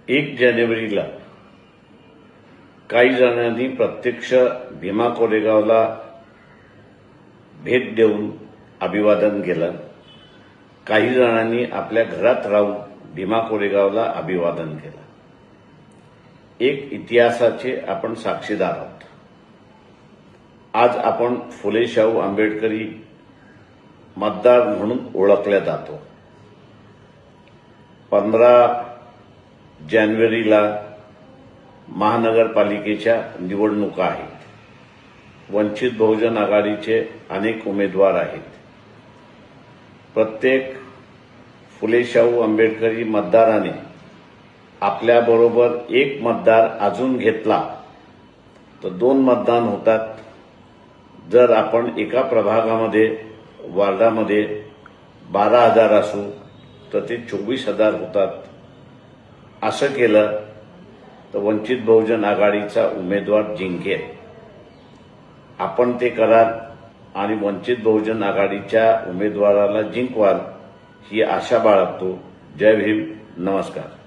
1 जानेवारीला काही जणांनी प्रत्यक्ष भीमा कोरेगावला भेट देऊन अभिवादन केलं. काही जणांनी आपल्या घरात राहून भीमा कोरेगावला अभिवादन केलं. एक इतिहासाचे आपण साक्षीदार आहोत. आज आपण फुले शाहू आंबेडकरी मतदार म्हणून ओळखल्या जातो. 15 जानेवारीला महानगरपालिकेच्या निवडणुका आहेत. वंचित बहुजन आघाडीचे अनेक उमेदवार आहेत. प्रत्येक फुले शाहू आंबेडकरी मतदाराने आपल्याबरोबर एक मतदार अजून घेतला तर 2 मतदान होतात. जर आपण एका प्रभागामध्ये वार्डामध्ये 12,000 असू तर ते 24,000 होतात. असं केलं तर वंचित बहुजन आघाडीचा उमेदवार जिंकेल. आपण ते कराल आणि वंचित बहुजन आघाडीच्या उमेदवाराला जिंकवाल ही आशा बाळगतो. जय भीम. नमस्कार.